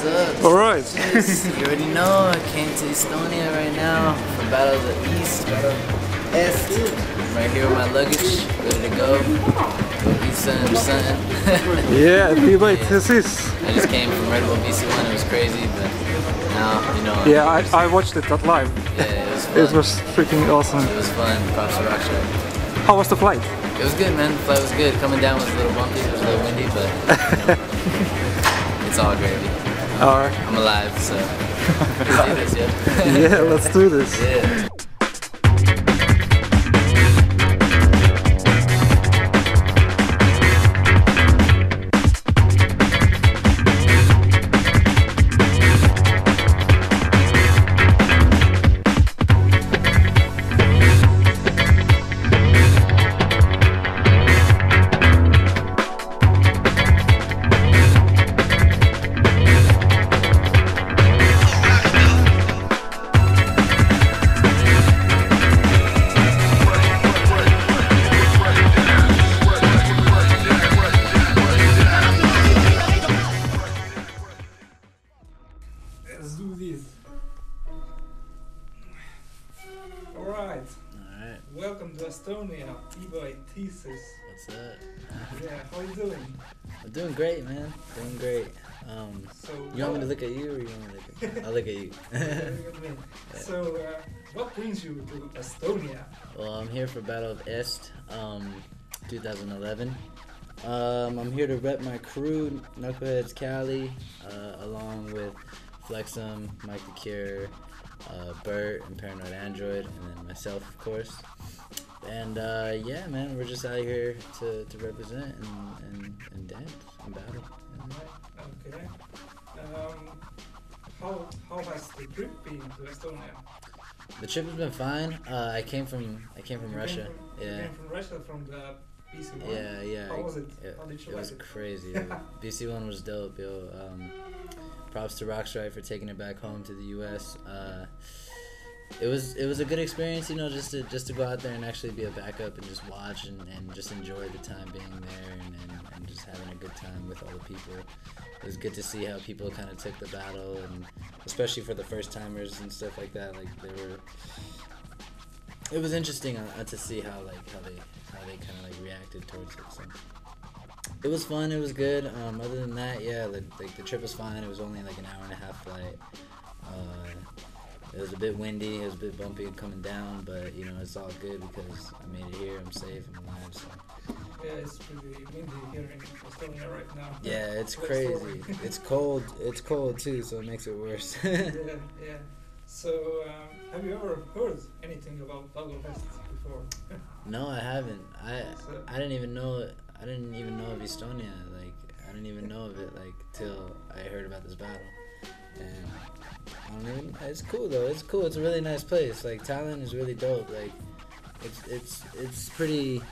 What's up? Alright. You already know, I came to Estonia right now for Battle of the East, Battle of Est. I'm right here with my luggage, ready to go. Go eat something. Yeah, bboy Thesis. I just came from Red Bull BC1, it was crazy, but now, you know. Yeah, I watched it that live. Yeah, it was fun. It was freaking awesome. It was fun, props to Rockstar. How was the flight? It was good, man. The flight was good. Coming down was a little bumpy, it was a little windy, but you know, it's all gravy. Alright. I'm alive, so let's do this, yeah? Yeah, let's do this. Yeah. Let's do this. Alright. Welcome to Estonia, bboy Thesis. What's up? Yeah, how you doing? I'm doing great, man. Doing great. So You want me to look at you, or you want me to look at? I'll look at you. Look at me. So, what brings you to Estonia? Well, I'm here for Battle of Est, 2011. I'm here to rep my crew, Knuckleheads Cali, along with Flexum, Mike the Cure, Bert, and Paranoid Android, and then myself, of course. And yeah, man, we're just out here to represent and dance and battle. Okay. How has the trip been to Estonia? The trip has been fine. I came from Russia. You Yeah. came from Russia, from the BC1? Yeah. How was it? How did you It like was it? crazy. BC1 was dope, yo. Props to Rockstar for taking it back home to the US. It was a good experience, you know, just to go out there and actually be a backup and just watch and just enjoy the time being there and just having a good time with all the people. It was good to see how people kind of took the battle, and especially for the first timers and stuff like that. Like it was interesting to see how they kind of like reacted towards it. So it was fun. It was good. Other than that, yeah, the trip was fine. It was only like an hour and a half flight. It was a bit windy, it was a bit bumpy coming down, but you know, it's all good because I made it here, I'm safe, I'm alive, so. Yeah, it's pretty windy here in Estonia right now. Yeah, it's crazy. It's cold too, so it makes it worse. Yeah. So, have you ever heard anything about Knuckleheads before? No, I haven't. I didn't even know of Estonia, like, I didn't even know of it, like, till I heard about this battle. And I don't even, it's cool though. It's cool. It's a really nice place. Like Thailand is really dope. Like it's pretty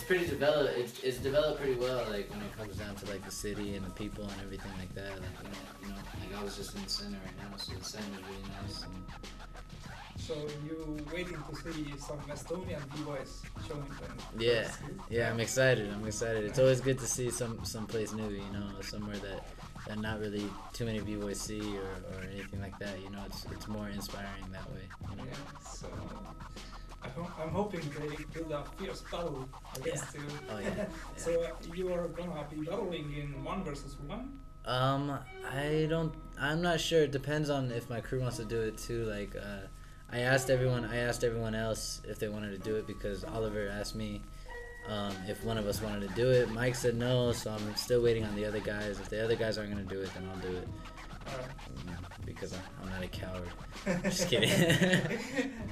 developed. It's developed pretty well. Like when it comes down to like the city and the people and everything like that. Like you know, like I was just in the center right now, so the center is really nice. And so you waiting to see some Estonian b-boys showing them? Yeah. I'm excited. It's always good to see some place new. You know, somewhere that not really too many b-boys see or anything like that. You know, it's more inspiring that way. You know? Yeah. So I'm hoping they build a fierce battle against you. Oh yeah. So you are gonna be battling in 1 versus 1? I'm not sure. It depends on if my crew wants to do it too. Like, I asked everyone else if they wanted to do it because Oliver asked me if one of us wanted to do it. Mike said no, so I'm still waiting on the other guys. If the other guys aren't gonna do it, then I'll do it. Because I'm not a coward. Just kidding.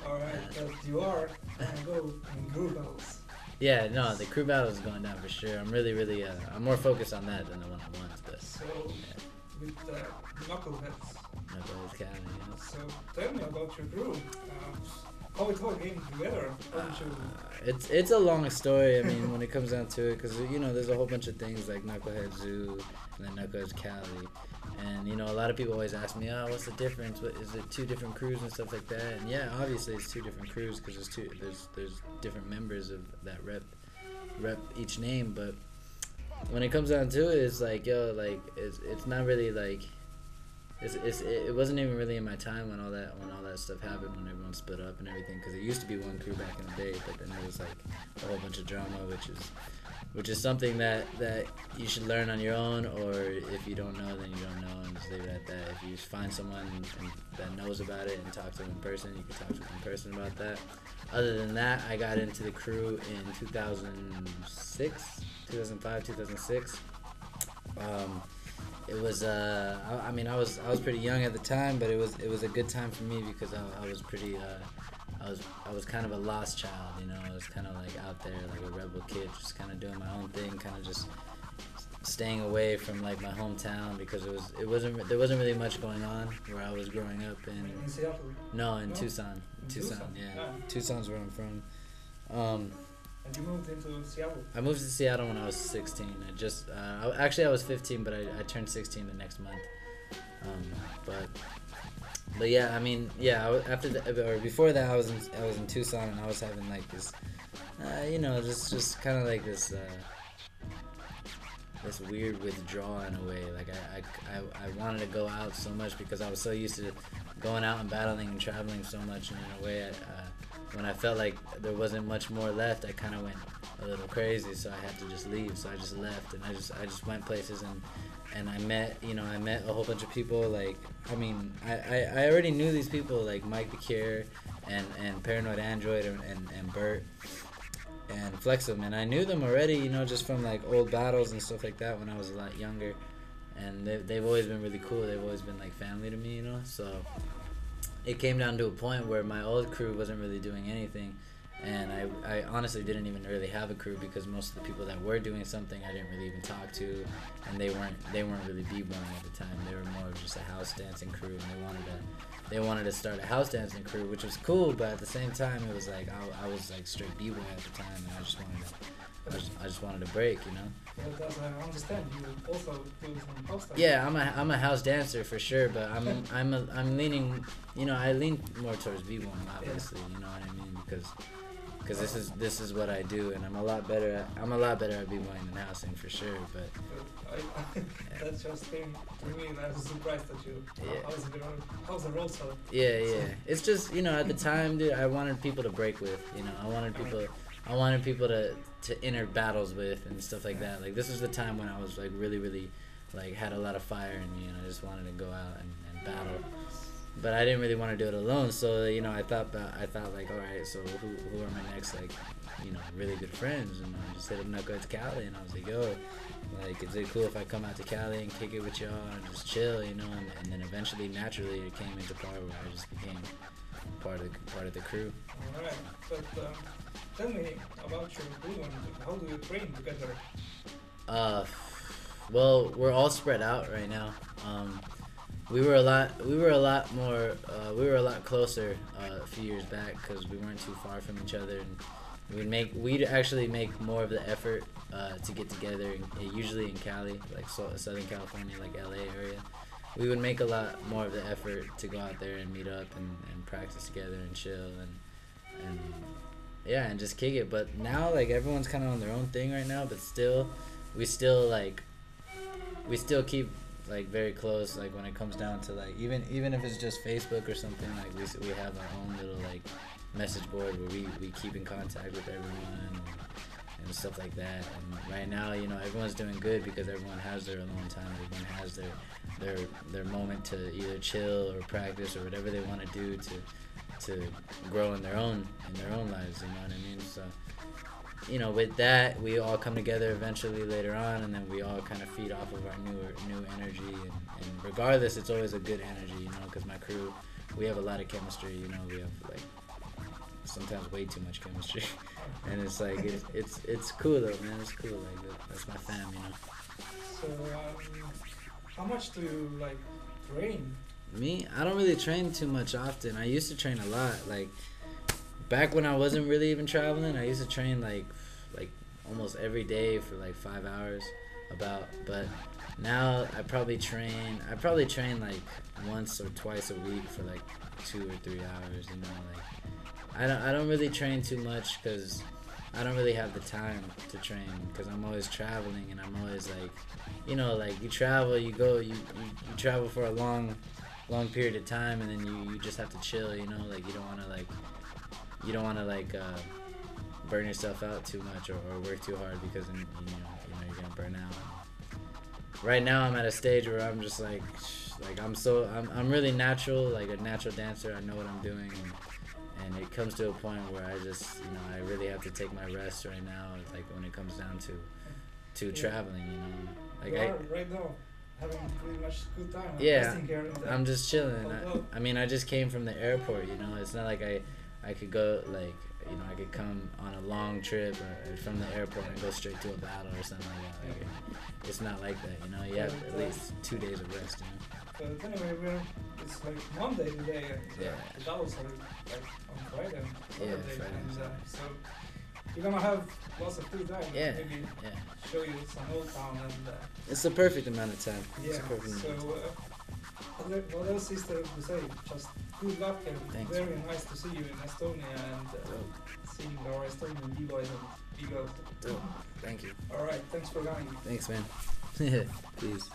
Alright, but you are gonna go in group battles. Yeah, no, the crew battle is going down for sure. I'm really, I'm more focused on that than the one-on-ones. But so, with Knuckleheads. Knuckleheads Cali, yeah. So, tell me about your group. How it all came together? It's a long story. I mean, when it comes down to it, because you know, there's a whole bunch of things like Knuckleheads Zoo and then Knuckleheads Cali, and you know, a lot of people always ask me, "Oh, what's the difference? What is it? 2 different crews and stuff like that?" And yeah, obviously it's 2 different crews because there's different members of that rep each name, but when it comes down to it, it's like, yo, like it's not really like it wasn't even really in my time when all that stuff happened, when everyone split up and everything, because it used to be one crew back in the day, but then there was like a whole bunch of drama, which is something that you should learn on your own, or if you don't know, then you don't know, and just leave it at that. If you find someone that knows about it and talk to them in person, you can talk to them in person about that. Other than that, I got into the crew in 2005, 2006. It was I mean I was pretty young at the time, but it was a good time for me because I was pretty I was kind of a lost child, you know. I was kind of like out there like a rebel kid, just kind of doing my own thing, kind of just staying away from like my hometown because there wasn't really much going on where I was growing up in Seattle? No, in Tucson. Tucson, yeah. Tucson's where I'm from. And you moved into Seattle? I moved to Seattle when I was 16. I was 15, but I turned 16 the next month. But yeah, I mean, yeah. Before that, I was in Tucson, and I was having like this, you know, just kind of like this weird withdrawal in a way. Like I wanted to go out so much because I was so used to going out and battling and traveling so much, and in a way, when I felt like there wasn't much more left, I kind of went a little crazy, so I had to just leave. So I just left, and I just went places, and I met a whole bunch of people. Like, I mean, I already knew these people, like Mike the Cure, and Paranoid Android, and Bert, and Flexum, and I knew them already, you know, just from like old battles and stuff like that when I was a lot younger, and they've always been really cool. They've always been like family to me, you know, so. It came down to a point where my old crew wasn't really doing anything, and I honestly didn't even really have a crew because most of the people that were doing something I didn't really even talk to, and they weren't really b-boying at the time. They were more of just a house dancing crew, and they wanted to start a house dancing crew, which was cool, but at the same time it was like I was like straight b-boy at the time, and I just wanted to break, you know. But as I understand, you also do some house dance. Yeah, I'm a house dancer for sure, but I'm leaning, you know, I lean more towards b-boying, obviously, you know what I mean, because this is what I do, and I'm a lot better at b-boying than housing for sure, but that's just thing to me. I was surprised that you. Yeah. How's the road so? Yeah. It's just, you know, at the time, dude, I wanted people to break with, you know, I wanted people to enter battles with and stuff like that. Like, this was the time when I was like really like had a lot of fire in me, and I just wanted to go out and battle. But I didn't really want to do it alone, so, you know, I thought like, all right, so who are my next, like, you know, really good friends? And I just hit up Knuckleheads Cali, and I was like, yo, like, is it cool if I come out to Cali and kick it with y'all and just chill, you know? And then eventually, naturally, it came into part where I just became part of the crew. All right, but tell me about your crew and how do you train together? Well, we're all spread out right now. We were a lot closer a few years back because we weren't too far from each other, and we'd actually make more of the effort to get together, usually in Cali, like Southern California, like LA area. We would make a lot more of the effort to go out there and meet up and practice together and chill and yeah, and just kick it. But now, like, everyone's kind of on their own thing right now, but we still keep like very close, like when it comes down to like even if it's just Facebook or something, like we have our own little like message board where we keep in contact with everyone and stuff like that. And right now, you know, everyone's doing good because everyone has their alone time, everyone has their moment to either chill or practice or whatever they want to do to grow in their own lives, you know what I mean? So, you know, with that, we all come together eventually later on, and then we all kind of feed off of our new energy. And regardless, it's always a good energy, you know, because my crew, we have a lot of chemistry, you know, we have, like, sometimes way too much chemistry. And it's like, it's cool, though, man, it's cool, like, that's my fam, you know. So, how much do you, like, train? Me? I don't really train too much often. I used to train a lot, like, back when I wasn't really even traveling, I used to train like almost every day for like 5 hours but now I probably train like once or twice a week for like 2 or 3 hours, you know, like I don't really train too much because I don't really have the time to train because I'm always traveling and I'm always like, you know, like you travel, you travel for a long period of time and then you just have to chill, you know, like you don't want to burn yourself out too much or work too hard because then, you're gonna burn out. Right now I'm at a stage where I'm just like I'm really natural, like a natural dancer. I know what I'm doing, and it comes to a point where I just, I really have to take my rest right now. Like when it comes down to traveling, like right now having pretty much good time. Yeah, I'm just chilling. I mean, I just came from the airport. It's not like I could go like. I could come on a long trip or from the airport and go straight to a battle or something like that. Like, it's not like that, you have at least 2 days of rest, But anyway, it's like Monday today, and the battles are like on Friday. Friday. And so you're gonna have lots of free time. Maybe show you some old town and. It's the perfect amount of time. Yeah. What else is there to say? Just good luck and very nice to see you in Estonia and seeing our Estonian b-boys and b-girls. Thank you. Alright, thanks for coming. Thanks, man. Peace.